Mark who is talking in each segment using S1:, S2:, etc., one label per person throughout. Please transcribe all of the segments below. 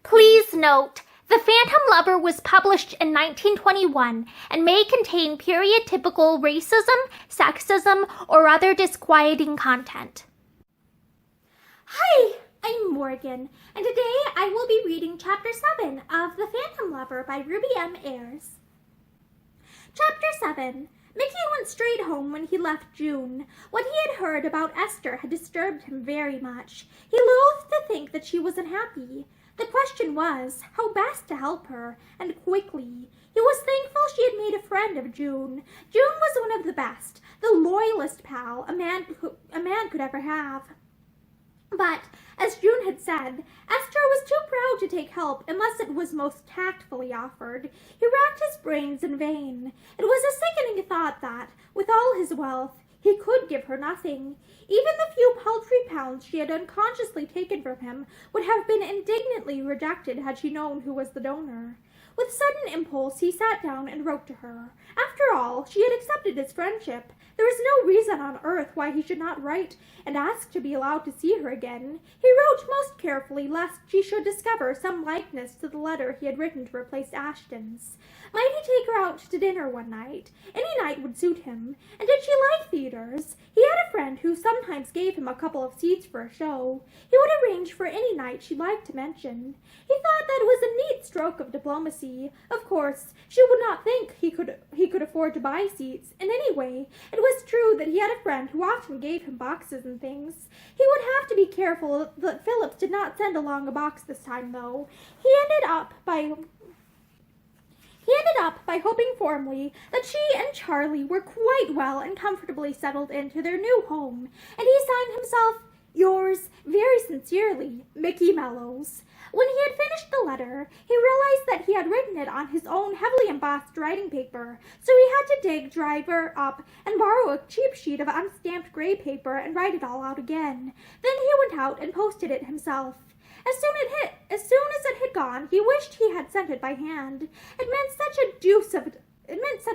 S1: Please note, The Phantom Lover was published in 1921 and may contain period-typical racism, sexism, or other disquieting content. Hi, I'm Morgan, and today I will be reading Chapter 7 of The Phantom Lover by Ruby M. Ayres. Chapter 7. Mickey went straight home when he left June. What he had heard about Esther had disturbed him very much. He loathed to think that she was unhappy. The question was, how best to help her, and quickly. He was thankful she had made a friend of June. June was one of the best, the loyalest pal a man could ever have. But, as June had said, Esther was too proud to take help unless it was most tactfully offered. He racked his brains in vain. It was a sickening thought that, with all his wealth, he could give her nothing. Even the few paltry pounds she had unconsciously taken from him would have been indignantly rejected had she known who was the donor. With sudden impulse, he sat down and wrote to her. After all, she had accepted his friendship. There was no reason on earth why he should not write and ask to be allowed to see her again. He wrote most carefully lest she should discover some likeness to the letter he had written to replace Ashton's. Might he take her out to dinner one night? Any night would suit him. And did she like theaters? He had a friend who sometimes gave him a couple of seats for a show. He would arrange for any night she liked to mention. He thought that was a neat stroke of diplomacy. Of course, she would not think he could afford to buy seats. And anyway, it was true that he had a friend who often gave him boxes and things. He would have to be careful that Phillips did not send along a box this time, though. He ended up by hoping formally that she and Charlie were quite well and comfortably settled into their new home, and he signed himself, "Yours very sincerely, Mickey Mellows." When he had finished the letter, he realized that he had written it on his own heavily embossed writing paper, so he had to dig Driver up and borrow a cheap sheet of unstamped gray paper and write it all out again. Then he went out and posted it himself. As soon as it had gone, he wished he had sent it by hand. It meant such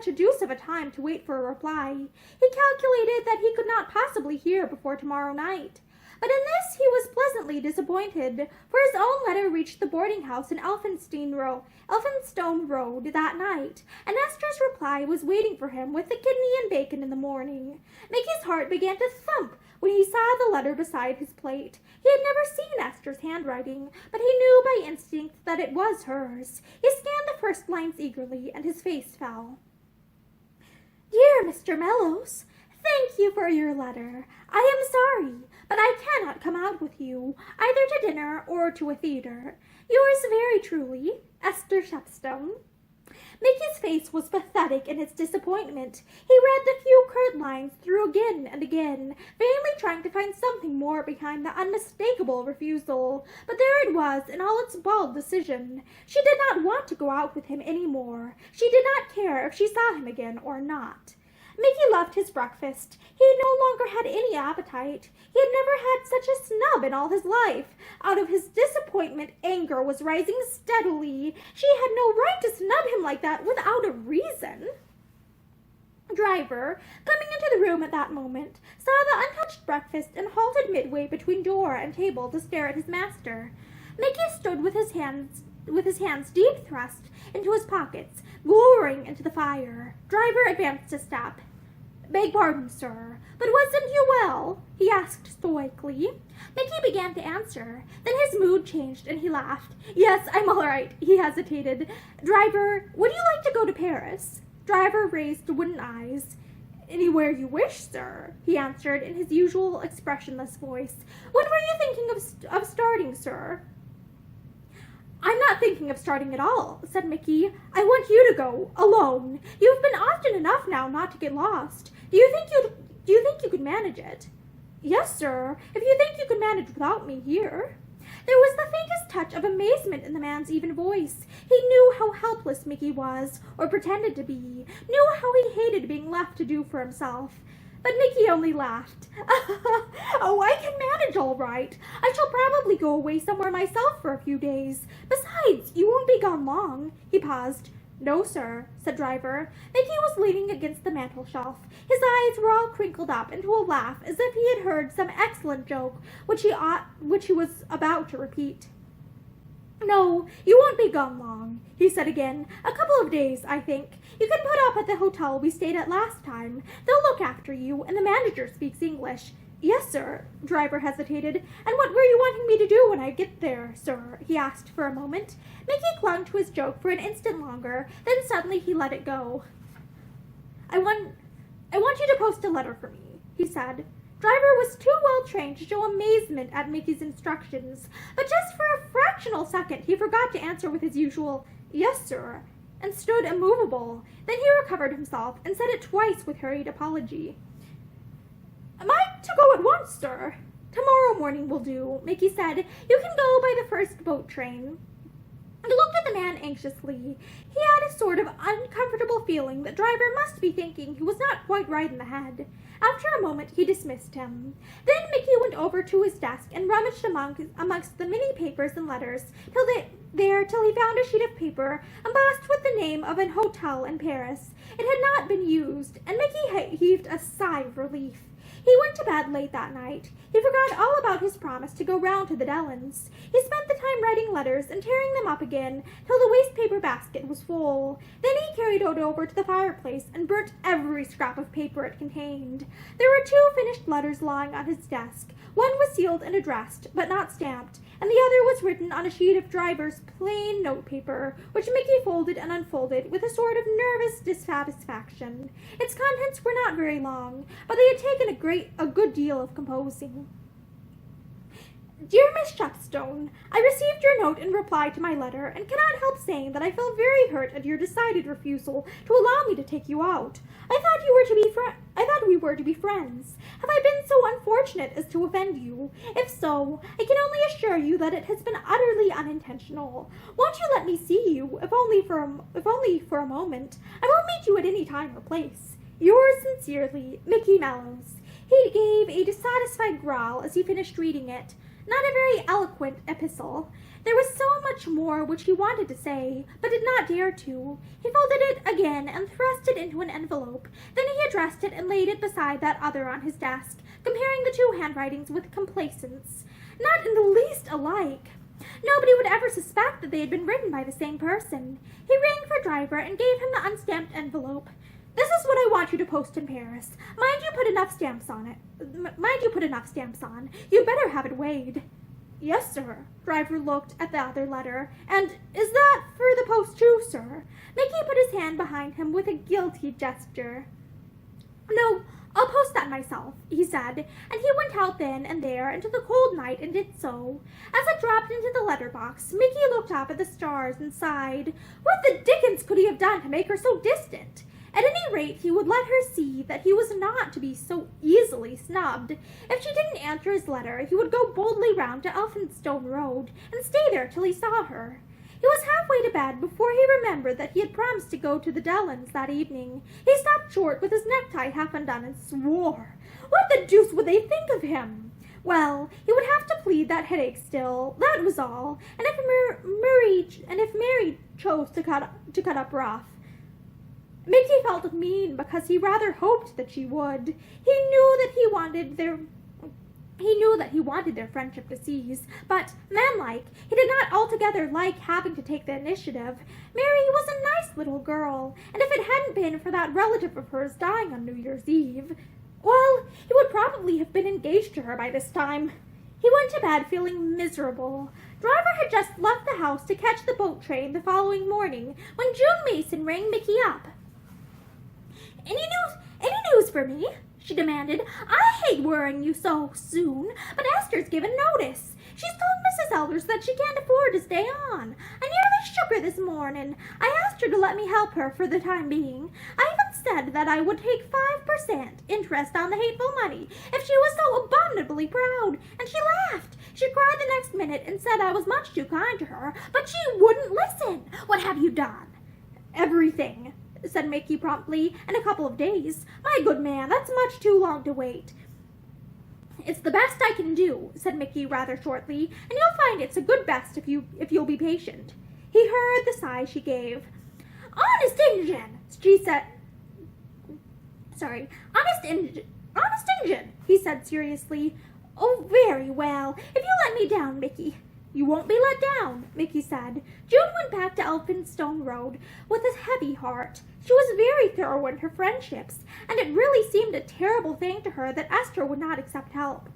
S1: a deuce of a time to wait for a reply. He calculated that he could not possibly hear before tomorrow night. But in this he was pleasantly disappointed, for his own letter reached the boarding house in Elphinstone Road that night, and Esther's reply was waiting for him with the kidney and bacon in the morning. Mickey's heart began to thump when he saw the letter beside his plate. He had never seen Esther's handwriting, but he knew by instinct that it was hers. He scanned the first lines eagerly, and his face fell. "Dear Mr. Mellows, thank you for your letter. I am sorry, but I cannot come out with you, either to dinner or to a theater. Yours very truly, Esther Shepstone." Mickey's face was pathetic in its disappointment. He read the few curt lines through again and again, vainly trying to find something more behind the unmistakable refusal. But there it was in all its bald decision. She did not want to go out with him any more. She did not care if she saw him again or not. Mickey loved his breakfast. He no longer had any appetite. He had never had such a snub in all his life. Out of his disappointment, anger was rising steadily. She had no right to snub him like that without a reason. Driver, coming into the room at that moment, saw the untouched breakfast and halted midway between door and table to stare at his master. Mickey stood with his hands deep thrust into his pockets, glowering into the fire. Driver advanced a step. "Beg pardon, sir, but wasn't you well?" he asked stoically. Mickey began to answer. Then his mood changed and he laughed. "Yes, I'm all right," he hesitated. "Driver, would you like to go to Paris?" Driver raised wooden eyes. "Anywhere you wish, sir," he answered in his usual expressionless voice. "When were you thinking of starting, sir?" "I'm not thinking of starting at all," said Mickey. "I want you to go, alone. You've been often enough now not to get lost. Do you think you could manage it?" "Yes, sir, if you think you could manage without me here." There was the faintest touch of amazement in the man's even voice. He knew how helpless Mickey was, or pretended to be, knew how he hated being left to do for himself. But Mickey only laughed. "Oh, I can manage all right. I shall probably go away somewhere myself for a few days. Besides, you won't be gone long." He paused. "No, sir," said Driver. Mickey was leaning against the mantel-shelf. His eyes were all crinkled up into a laugh as if he had heard some excellent joke which he was about to repeat. No, you won't be gone long, he said again. A couple of days, I think. You can put up at the hotel we stayed at last time. They'll look after you, and the manager speaks English. Yes, sir. Driver hesitated. And what were you wanting me to do when I get there, sir? He asked for a moment. Mickey clung to his joke for an instant longer, then suddenly he let it go. I want you to post a letter for me, he said. Driver was too well trained to show amazement at Mickey's instructions, but just for a fractional second he forgot to answer with his usual, yes, sir, and stood immovable. Then he recovered himself and said it twice with hurried apology. Am I to go at once, sir? Tomorrow morning will do, Mickey said. You can go by the first boat train. He looked at the man anxiously. He had a sort of uncomfortable feeling that Driver must be thinking he was not quite right in the head. After a moment, he dismissed him. Then Mickey went over to his desk and rummaged amongst the many papers and letters till he found a sheet of paper embossed with the name of an hotel in Paris. It had not been used, and Mickey heaved a sigh of relief. He went to bed late that night. He forgot all about his promise to go round to the Dellans. He spent the time writing letters and tearing them up again till the waste-paper basket was full. Then he carried it over to the fireplace and burnt every scrap of paper it contained. There were 2 finished letters lying on his desk. One was sealed and addressed, but not stamped, and the other was written on a sheet of Driver's plain notepaper, which Mickey folded and unfolded with a sort of nervous dissatisfaction. Its contents were not very long, but they had taken a good deal of composing. Dear Miss Shepstone, I received your note in reply to my letter, and cannot help saying that I felt very hurt at your decided refusal to allow me to take you out. I thought we were to be friends. Have I been so unfortunate as to offend you? If so, I can only assure you that it has been utterly unintentional. Won't you let me see you, if only for a moment? I won't meet you at any time or place. Yours sincerely, Mickey Mellows. He gave a dissatisfied growl as he finished reading it. Not a very eloquent epistle. There was so much more which he wanted to say, but did not dare to. He folded it again and thrust it into an envelope. Then he addressed it and laid it beside that other on his desk, comparing the 2 handwritings with complacence. Not in the least alike. Nobody would ever suspect that they had been written by the same person. He rang for Driver and gave him the unstamped envelope. This is what I want you to post in Paris. Mind you put enough stamps on. You'd better have it weighed. Yes, sir. Driver looked at the other letter. And is that for the post too, sir? Mickey put his hand behind him with a guilty gesture. No, I'll post that myself, he said, and he went out then and there into the cold night and did so. As it dropped into the letter-box, Mickey looked up at the stars and sighed. What the dickens could he have done to make her so distant? At any rate, he would let her see that he was not to be so easily snubbed. If she didn't answer his letter, he would go boldly round to Elphinstone Road and stay there till he saw her. He was halfway to bed before he remembered that he had promised to go to the Dellans that evening. He stopped short with his necktie half undone and swore. What the deuce would they think of him? Well, he would have to plead that headache still, that was all, and if Mary chose to cut up rough. Mickey felt mean because he rather hoped that she would. He knew that he wanted their friendship to cease, but, manlike, he did not altogether like having to take the initiative. Mary was a nice little girl, and if it hadn't been for that relative of hers dying on New Year's Eve, well, he would probably have been engaged to her by this time. He went to bed feeling miserable. Driver had just left the house to catch the boat train the following morning when June Mason rang Mickey up. Any news for me? She demanded. I hate worrying you so soon, but Esther's given notice. She's told Mrs. Elders that she can't afford to stay on. I nearly shook her this morning. I asked her to let me help her for the time being. I even said that I would take 5% interest on the hateful money if she was so abominably proud, and she laughed. She cried the next minute and said I was much too kind to her, but she wouldn't listen. What have you done? Everything, said Mickey promptly. In a couple of days. My good man, that's much too long to wait. It's the best I can do, said Mickey rather shortly, and you'll find it's a good best if you'll be patient. He heard the sigh she gave. Honest Injun, she said. Honest Injun, he said seriously. Oh, very well. If you let me down, Mickey. "You won't be let down," Mickey said. June went back to Elphinstone Road with a heavy heart. She was very thorough in her friendships, and it really seemed a terrible thing to her that Esther would not accept help.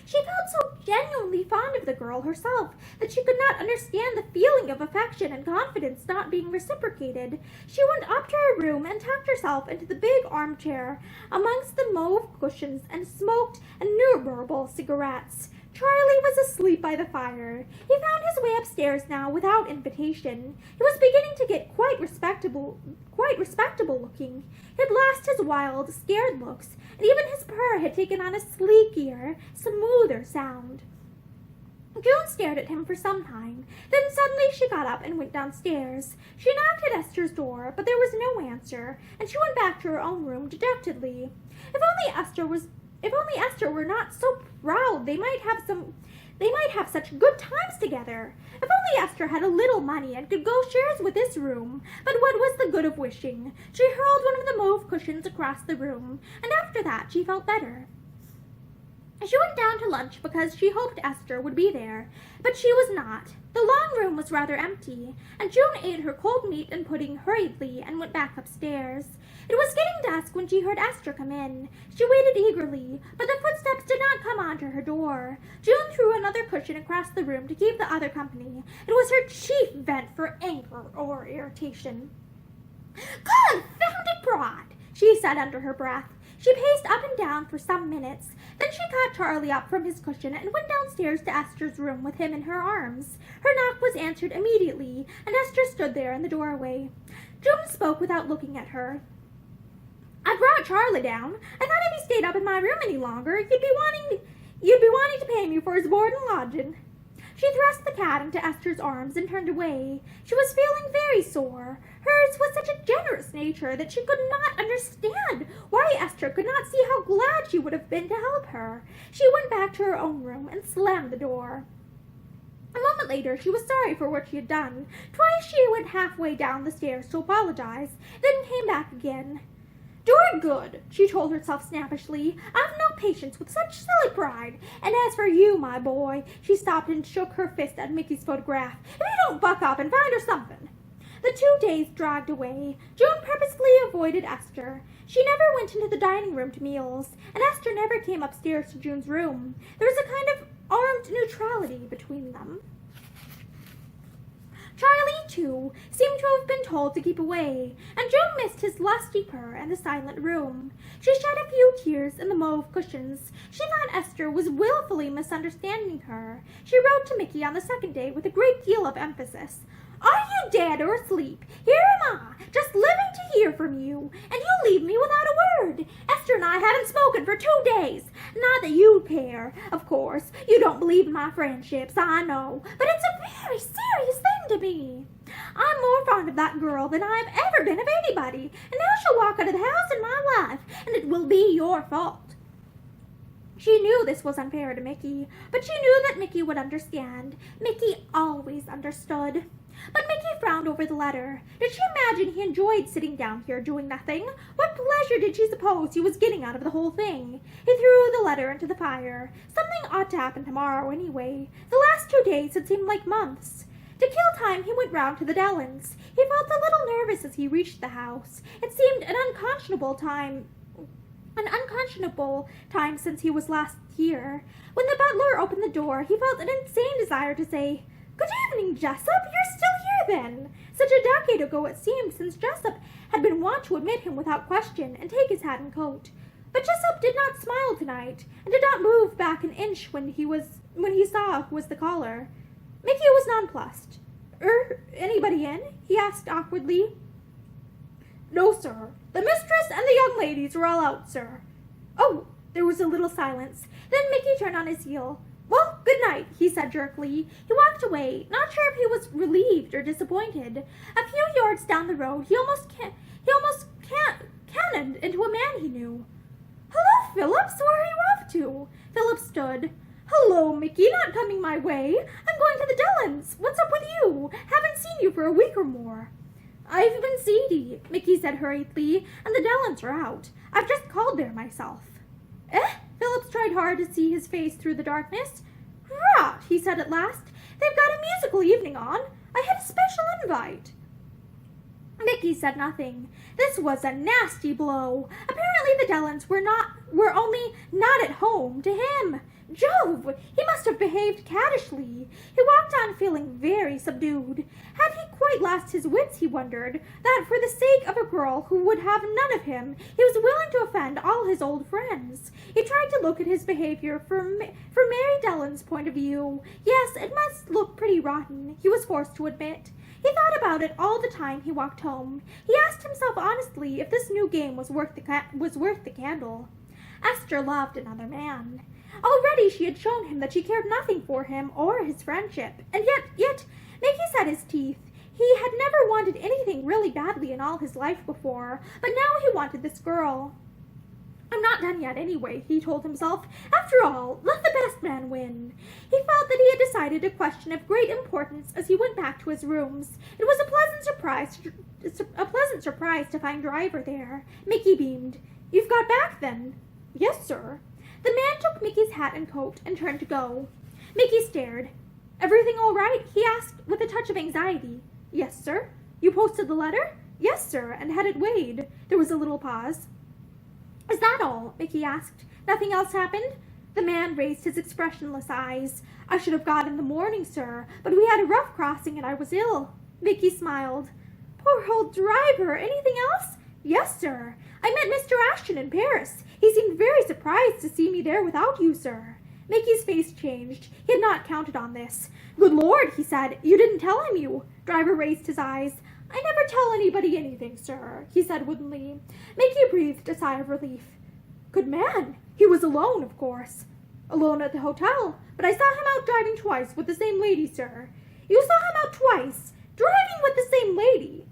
S1: She felt so genuinely fond of the girl herself that she could not understand the feeling of affection and confidence not being reciprocated. She went up to her room and tucked herself into the big armchair amongst the mauve cushions and smoked innumerable cigarettes. Charlie was asleep by the fire. He found his way upstairs now without invitation. He was beginning to get quite respectable looking. He had lost his wild, scared looks, and even his purr had taken on a sleekier, smoother sound. June stared at him for some time. Then suddenly she got up and went downstairs. She knocked at Esther's door, but there was no answer, and she went back to her own room dejectedly. If only Esther were not so proud, they might have such good times together. If only Esther had a little money and could go shares with this room. But what was the good of wishing? She hurled one of the mauve cushions across the room, and after that she felt better. She went down to lunch because she hoped Esther would be there, but she was not. The long room was rather empty, and June ate her cold meat and pudding hurriedly and went back upstairs. It was getting dusk when she heard Esther come in. She waited eagerly, but the footsteps did not come onto her door. June threw another cushion across the room to keep the other company. It was her chief vent for anger or irritation. "Confounded pride," she said under her breath. She paced up and down for some minutes. Then she caught Charlie up from his cushion and went downstairs to Esther's room with him in her arms. Her knock was answered immediately, and Esther stood there in the doorway. June spoke without looking at her. "I brought Charlie down. I thought if he stayed up in my room any longer, you'd be wanting to pay me for his board and lodging." She thrust the cat into Esther's arms and turned away. She was feeling very sore. Hers was such a generous nature that she could not understand why Esther could not see how glad she would have been to help her. She went back to her own room and slammed the door. A moment later, she was sorry for what she had done. Twice she went halfway down the stairs to apologize, then came back again. "Doing good," she told herself snappishly. "I've no patience with such silly pride. And as for you, my boy," she stopped and shook her fist at Mickey's photograph, "if you don't buck up and find her something." The 2 days dragged away. June purposely avoided Esther. She never went into the dining room to meals, and Esther never came upstairs to June's room. There was a kind of armed neutrality between them. Charlie, too, seemed to have been told to keep away, and June missed his lusty purr and the silent room. She shed a few tears in the mauve cushions. She thought Esther was willfully misunderstanding her. She wrote to Mickey on the second day with a great deal of emphasis. "Are you dead or asleep? Here am I, just living to hear from you, and you leave me without a word. Esther and I haven't spoken for 2 days. Not that you care, of course. You don't believe in my friendships, I know, but it's a very serious thing to me. I'm more fond of that girl than I have ever been of anybody, and now she'll walk out of the house in my life, and it will be your fault." She knew this was unfair to Mickey, but she knew that Mickey would understand. Mickey always understood. But Mickey frowned over the letter. Did she imagine he enjoyed sitting down here doing nothing? What pleasure did she suppose he was getting out of the whole thing? He threw the letter into the fire. Something ought to happen tomorrow anyway. The last 2 days had seemed like months. To kill time, he went round to the Dellans. He felt a little nervous as he reached the house. It seemed an unconscionable time since he was last here. When the butler opened the door, he felt an insane desire to say, "Good evening, Jessup. You're still here, then." Such a decade ago it seemed since Jessup had been wont to admit him without question and take his hat and coat. But Jessup did not smile tonight, and did not move back an inch when he saw who was the caller. Mickey was nonplussed. Anybody in?" he asked awkwardly. "No, sir. The mistress and the young ladies are all out, sir." "Oh." There was a little silence. Then Mickey turned on his heel. "Well, good night," he said jerkily. He walked away, not sure if he was relieved or disappointed. A few yards down the road, he almost cannoned into a man he knew. "Hello, Phillips. Where are you off to?" Phillips stood. "Hello, Mickey. Not coming my way? I'm going to the Dellans. What's up with you? Haven't seen you for a week or more." "I've been seedy," Mickey said hurriedly, "and the Dellans are out. I've just called there myself." "Eh?" Phillips tried hard to see his face through the darkness. Rot, he said at last. They've got a musical evening on. I had a special invite. Mickey said nothing. This was a nasty blow. Apparently the Dellans were only not at home to him. Jove! He must have behaved caddishly. He walked on feeling very subdued. Had he quite lost his wits, he wondered, that for the sake of a girl who would have none of him, he was willing to offend all his old friends? He tried to look at his behavior from Mary Dellan's point of view. Yes, it must look pretty rotten, he was forced to admit. He thought about it all the time he walked home. He asked himself honestly if this new game was worth the candle. Esther loved another man. Already she had shown him that she cared nothing for him or his friendship, and yet, Mickey set his teeth. He had never wanted anything really badly in all his life before, but now he wanted this girl. I'm not done yet anyway, he told himself. After all, let the best man win. He felt that he had decided a question of great importance as he went back to his rooms. It was a pleasant surprise to find Driver there. Mickey beamed. You've got back, then? Yes, sir. The man took Mickey's hat and coat and turned to go. Mickey stared. Everything all right? He asked with a touch of anxiety. Yes, sir. You posted the letter? Yes, sir, and had it weighed. There was a little pause. Is that all? Mickey asked. Nothing else happened? The man raised his expressionless eyes. I should have gone in the morning, sir, but we had a rough crossing and I was ill. Mickey smiled. Poor old Driver. Anything else? Yes, sir. I met Mr. Ashton in Paris. He seemed very surprised to see me there without you, sir. Mickey's face changed. He had not counted on this. Good Lord, he said. You didn't tell him you. Driver raised his eyes. I never tell anybody anything, sir, he said woodenly. Mickey breathed a sigh of relief. Good man. He was alone, of course. Alone at the hotel, but I saw him out driving twice with the same lady, sir. You saw him out twice? Driving with the same lady?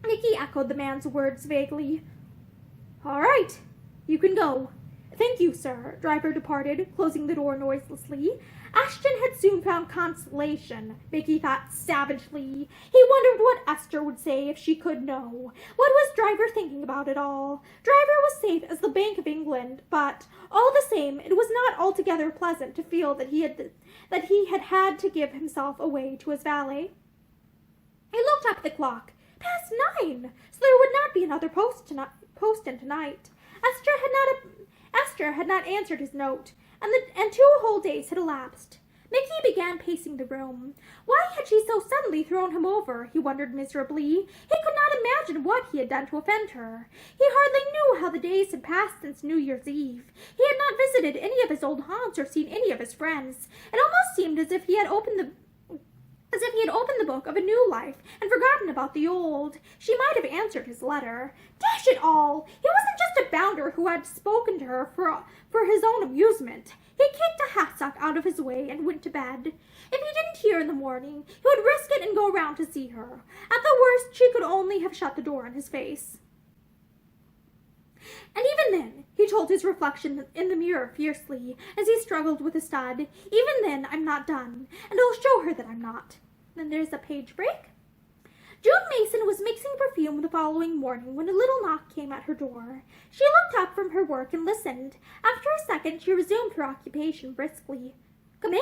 S1: Mickey echoed the man's words vaguely. All right. You can go. Thank you, sir. Driver departed, closing the door noiselessly. Ashton had soon found consolation, Mickey thought savagely. He wondered what Esther would say if she could know. What was Driver thinking about it all? Driver was safe as the Bank of England, but, all the same, it was not altogether pleasant to feel that he had to give himself away to his valet. He looked up at the clock. Past 9, so there would not be another post-in tonight. Esther had not answered his note, and 2 whole days had elapsed. Mickey began pacing the room. Why had she so suddenly thrown him over? He wondered miserably. He could not imagine what he had done to offend her. He hardly knew how the days had passed since New Year's Eve. He had not visited any of his old haunts or seen any of his friends. It almost seemed as if he had opened the book of a new life and forgotten about the old. She might have answered his letter. Dash it all! He wasn't just a bounder who had spoken to her for his own amusement. He kicked a hassock out of his way and went to bed. If he didn't hear in the morning, he would risk it and go round to see her. At the worst, she could only have shut the door in his face. And even then, he told his reflection in the mirror fiercely, as he struggled with a stud, even then I'm not done, and I'll show her that I'm not. Then there's a page break. June Mason was mixing perfume the following morning when a little knock came at her door. She looked up from her work and listened. After a second, she resumed her occupation briskly. Come in,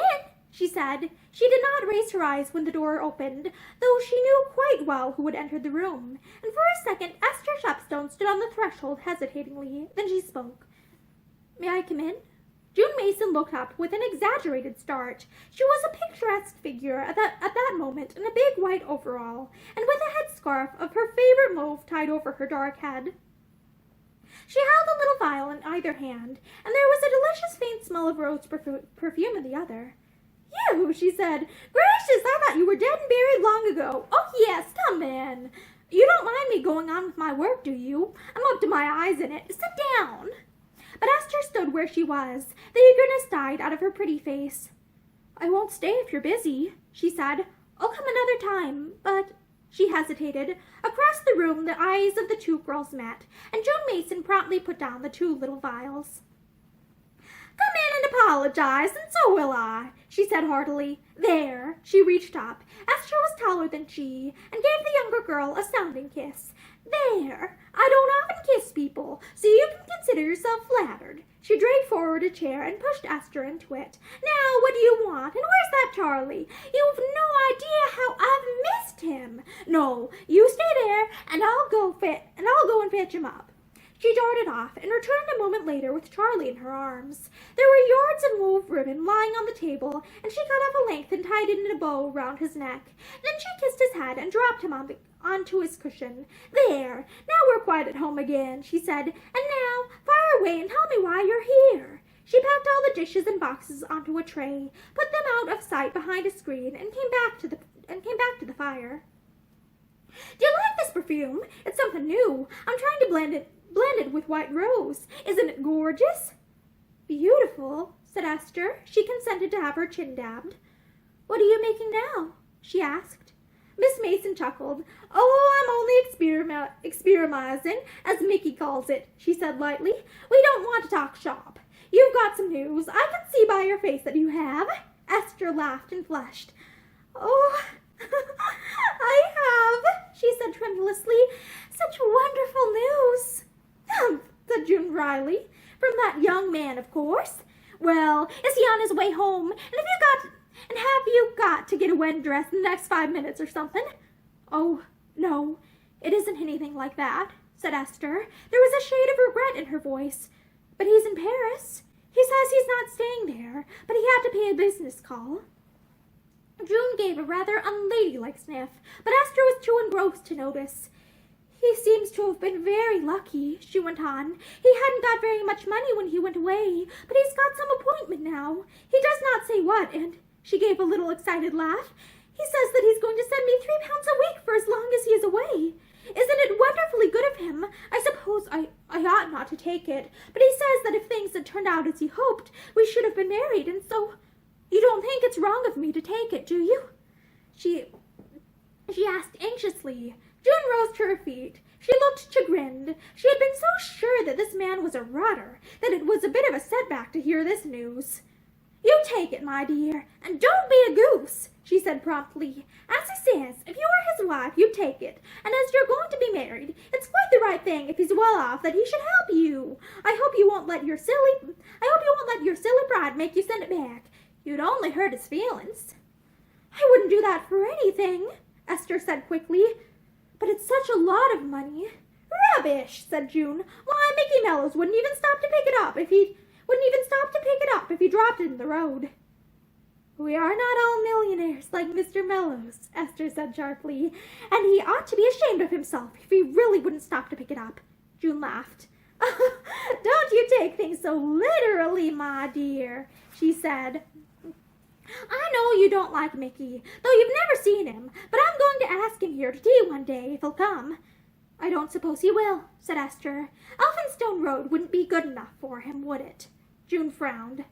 S1: she said. She did not raise her eyes when the door opened, though she knew quite well who had entered the room. And for a second, Esther Shepstone stood on the threshold hesitatingly. Then she spoke. May I come in? June Mason looked up with an exaggerated start. She was a picturesque figure at that moment in a big white overall, and with a headscarf of her favorite mauve tied over her dark head. She held a little vial in either hand, and there was a delicious faint smell of rose perfume in the other. You, she said. Gracious, I thought you were dead and buried long ago. Oh, yes, come in. You don't mind me going on with my work, do you? I'm up to my eyes in it. Sit down. But Esther stood where she was. The eagerness died out of her pretty face. I won't stay if you're busy, she said. I'll come another time, but... She hesitated. Across the room, the eyes of the 2 girls met, and June Mason promptly put down the 2 little vials. Come in and apologize, and so will I, she said heartily. There. She reached up. Esther was taller than she, and gave the younger girl a sounding kiss. There. I don't often kiss people, so you can consider yourself flattered. She dragged forward a chair and pushed Esther into it. Now, what do you want? And where's that Charlie? You've no idea how I've missed him. No, you stay there, and I'll go and fetch him up. She darted off and returned a moment later with Charlie in her arms. There were yards of wove ribbon lying on the table, and she cut off a length and tied it in a bow around his neck. Then she kissed his head and dropped him onto his cushion. There, now we're quite at home again, she said. And now, fire away and tell me why you're here. She packed all the dishes and boxes onto a tray, put them out of sight behind a screen, and came back to the fire. Do you like this perfume? It's something new. I'm trying to blend it with white rose. Isn't it gorgeous? Beautiful, said Esther. She consented to have her chin dabbed. What are you making now? She asked. Miss Mason chuckled. Oh, I'm only experimenting, as Mickey calls it, she said lightly. We don't want to talk shop. You've got some news. I can see by your face that you have. Esther laughed and flushed. Oh, I have, she said tremulously. Such wonderful news. Humph, said June dryly. From that young man, of course. Well, is he on his way home? And have you got to get a wedding dress in the next 5 minutes or something? Oh, no, it isn't anything like that, said Esther. There was a shade of regret in her voice. But he's in Paris. He says he's not staying there, but he had to pay a business call. June gave a rather unladylike sniff, but Esther was too engrossed to notice. He seems to have been very lucky, she went on. He hadn't got very much money when he went away, but he's got some appointment now. He does not say what, and she gave a little excited laugh. He says that he's going to send me £3 a week for as long as he is away. Isn't it wonderfully good of him? I suppose I ought not to take it, but he says that if things had turned out as he hoped, we should have been married, and so you don't think it's wrong of me to take it, do you? She asked anxiously. June rose to her feet. She looked chagrined. She had been so sure that this man was a rotter that it was a bit of a setback to hear this news. You take it, my dear, and don't be a goose, she said promptly. As he says, if you were his wife, you'd take it, and as you're going to be married, it's quite the right thing if he's well off that he should help you. I hope you won't let your silly pride make you send it back. You'd only hurt his feelings. I wouldn't do that for anything, Esther said quickly. But it's such a lot of money. Rubbish, said June. Why, Mickey Mellows wouldn't even stop to pick it up if he dropped it in the road. We are not all millionaires like Mr. Mellows, Esther said sharply, and he ought to be ashamed of himself if he really wouldn't stop to pick it up. June laughed. Don't you take things so literally, my dear, she said. I know you don't like Mickey, though you've never seen him, but I'm going to ask him here to tea one day, if he'll come. I don't suppose he will, said Esther. Elphinstone Road wouldn't be good enough for him, would it? June frowned.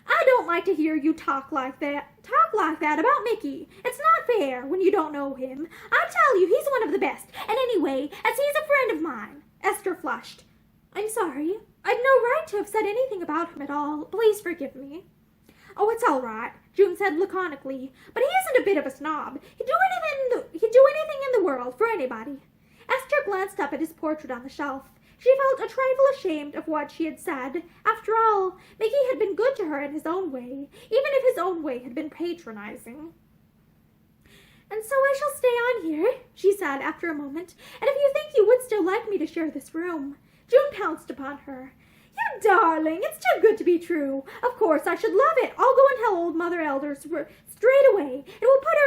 S1: I don't like to hear you talk like that about Mickey. It's not fair when you don't know him. I tell you, he's one of the best, and anyway, as he's a friend of mine. Esther flushed. I'm sorry. I'd no right to have said anything about him at all. Please forgive me. Oh, it's all right, June said laconically. But he isn't a bit of a snob. He'd do anything in the world for anybody. Esther glanced up at his portrait on the shelf. She felt a trifle ashamed of what she had said. After all, Mickey had been good to her in his own way, even if his own way had been patronizing. And so I shall stay on here, she said after a moment, and if you think you would still like me to share this room. June pounced upon her. You darling, it's too good to be true. Of course, I should love it. I'll go and tell old Mother Elders straight away. It will put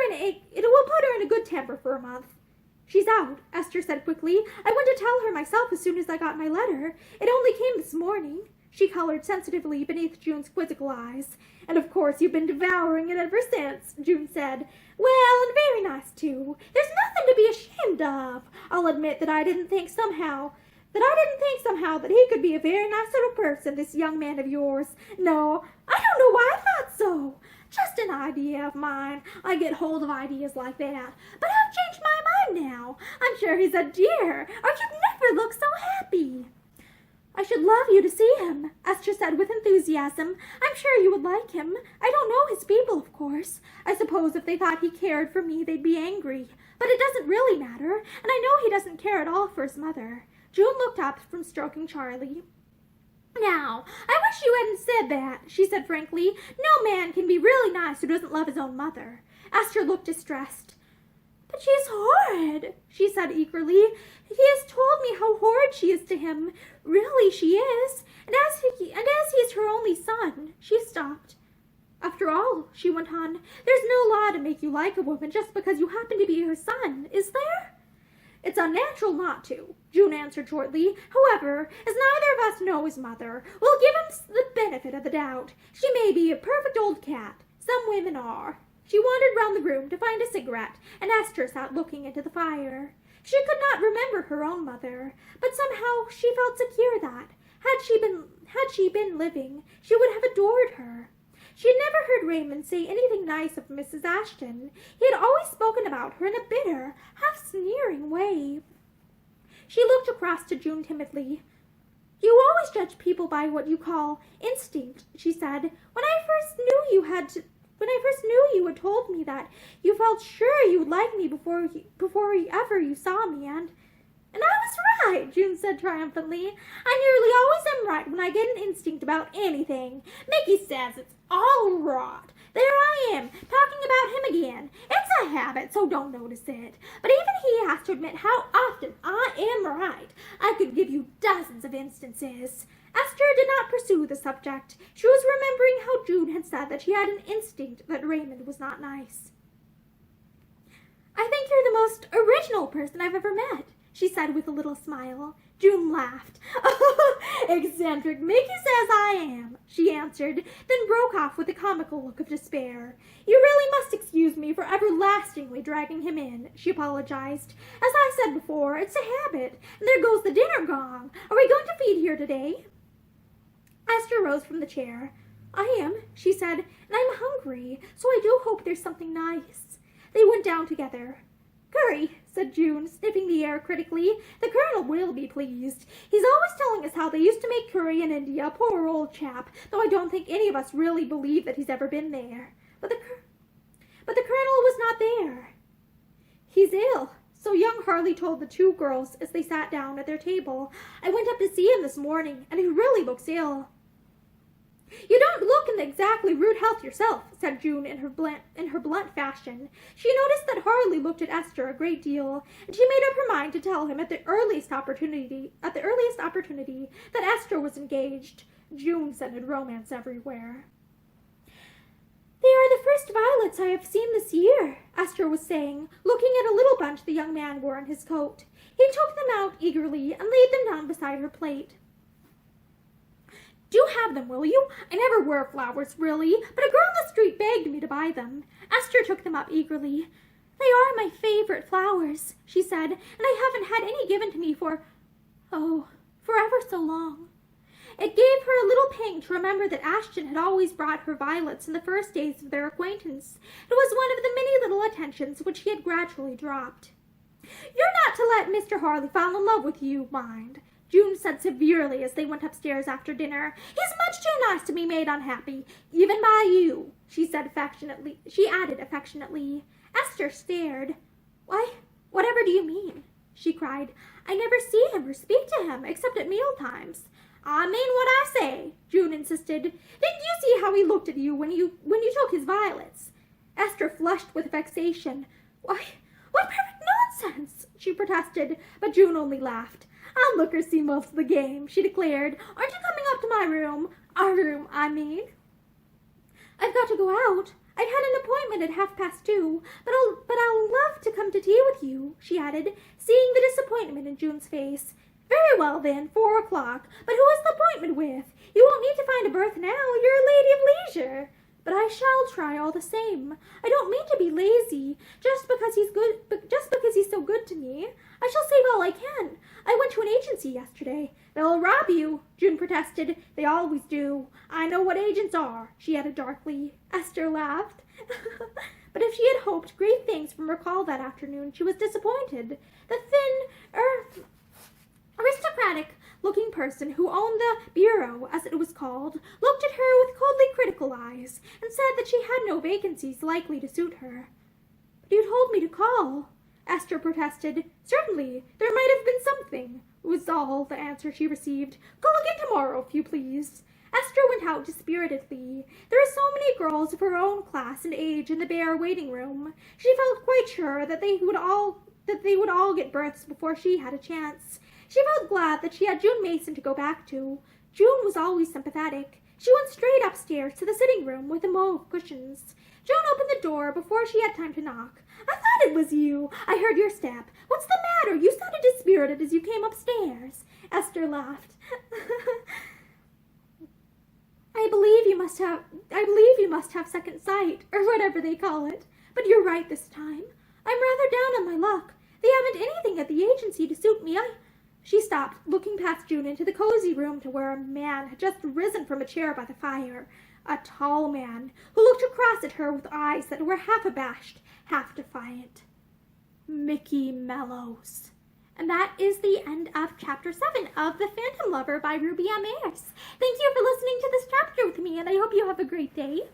S1: her in a good temper for a month. She's out, Esther said quickly. I went to tell her myself as soon as I got my letter. It only came this morning. She colored sensitively beneath June's quizzical eyes. And of course you've been devouring it ever since, June said. Well, and very nice, too. There's nothing to be ashamed of. I'll admit that I didn't think somehow that he could be a very nice little person, this young man of yours. No, I don't know why I thought so. Just an idea of mine. I get hold of ideas like that. But I've changed my mind now. I'm sure he's a dear, or you'd never look so happy. I should love you to see him, Esther said with enthusiasm. I'm sure you would like him. I don't know his people, of course. I suppose if they thought he cared for me, they'd be angry. But it doesn't really matter, and I know he doesn't care at all for his mother. June looked up from stroking Charlie. Now, I wish you hadn't said that, she said frankly. No man can be really nice who doesn't love his own mother. Esther looked distressed. But she is horrid, she said eagerly. He has told me how horrid she is to him. Really, she is. And as he is her only son, she stopped. After all, she went on, there's no law to make you like a woman just because you happen to be her son, is there? It's unnatural not to, June answered shortly. However, as neither of us know his mother, we'll give him the benefit of the doubt. She may be a perfect old cat. Some women are. She wandered round the room to find a cigarette, and Esther sat looking into the fire. She could not remember her own mother, but somehow she felt secure that, had she been living, she would have adored her. She had never heard Raymond say anything nice of Mrs. Ashton. He had always spoken about her in a bitter, half-sneering way. She looked across to June timidly. You always judge people by what you call instinct, she said. When I first knew you had told me that you felt sure you would like me before ever you saw me, and I was right, June said triumphantly. I nearly always am right when I get an instinct about anything. Mickey says it's all rot. There I am, talking about him again. It's a habit, so don't notice it. But even he has to admit how often I am right. I could give you dozens of instances. Esther did not pursue the subject. She was remembering how June had said that she had an instinct that Raymond was not nice. I think you're the most original person I've ever met, she said with a little smile. June laughed. Eccentric Mickey says I am, she answered, then broke off with a comical look of despair. You really must excuse me for everlastingly dragging him in, she apologized. As I said before, it's a habit, and there goes the dinner gong. Are we going to feed here today? Esther rose from the chair. I am, she said, and I'm hungry, so I do hope there's something nice. They went down together. Curry, said June, sniffing the air critically. The Colonel will be pleased. He's always telling us how they used to make curry in India, poor old chap, though I don't think any of us really believe that he's ever been there. But the Colonel was not there. He's ill, so young Harley told the two girls as they sat down at their table. I went up to see him this morning, and he really looks ill. You don't look in exactly rude health yourself, said June in her blunt fashion. She noticed that Harley looked at Esther a great deal, and she made up her mind to tell him at the earliest opportunity that Esther was engaged. June scented romance everywhere. They are the first violets I have seen this year, Esther was saying, looking at a little bunch the young man wore on his coat. He took them out eagerly and laid them down beside her plate. Do have them, will you? I never wear flowers, really, but a girl on the street begged me to buy them. Esther took them up eagerly. They are my favorite flowers, she said, and I haven't had any given to me for ever so long. It gave her a little pang to remember that Ashton had always brought her violets in the first days of their acquaintance. It was one of the many little attentions which he had gradually dropped. You're not to let Mr. Harley fall in love with you, mind, June said severely as they went upstairs after dinner. He's much too nice to be made unhappy, even by you, she added affectionately. Esther stared. Why, whatever do you mean? She cried. I never see him or speak to him, except at meal times. I mean what I say, June insisted. Didn't you see how he looked at you when you took his violets? Esther flushed with vexation. Why, what perfect nonsense, she protested, but June only laughed. I'll look or see most of the game, she declared. Aren't you coming up to my room? Our room, I mean. I've got to go out. I've had an appointment at 2:30, but I'll love to come to tea with you, she added, seeing the disappointment in June's face. Very well, then, 4 o'clock. But who is the appointment with? You won't need to find a berth now. You're a lady of leisure. But I shall try all the same. I don't mean to be lazy, just because he's so good to me. I shall save all I can. I went to an agency yesterday. They'll rob you, June protested. They always do. I know what agents are, she added darkly. Esther laughed. But if she had hoped great things from her call that afternoon, she was disappointed. The thin, aristocratic looking person who owned the bureau, as it was called, looked at her with coldly critical eyes and said that she had no vacancies likely to suit her. "But you told me to call," Esther protested. "Certainly, there might have been something," was all the answer she received. "Call again tomorrow, if you please." Esther went out dispiritedly. There were so many girls of her own class and age in the bare waiting room. She felt quite sure that they would all get berths before she had a chance. She felt glad that she had June Mason to go back to. June was always sympathetic. She went straight upstairs to the sitting room with the mauve cushions. June opened the door before she had time to knock. "I thought it was you. I heard your step. What's the matter? You sounded dispirited as you came upstairs." Esther laughed. I believe you must have second sight, or whatever they call it. But you're right this time. I'm rather down on my luck. They haven't anything at the agency to suit me. She stopped, looking past June into the cozy room to where a man had just risen from a chair by the fire. A tall man, who looked across at her with eyes that were half abashed, half defiant. Mickey Mellows. And that is the end of Chapter 7 of The Phantom Lover by Ruby M. Ayres. Thank you for listening to this chapter with me, and I hope you have a great day.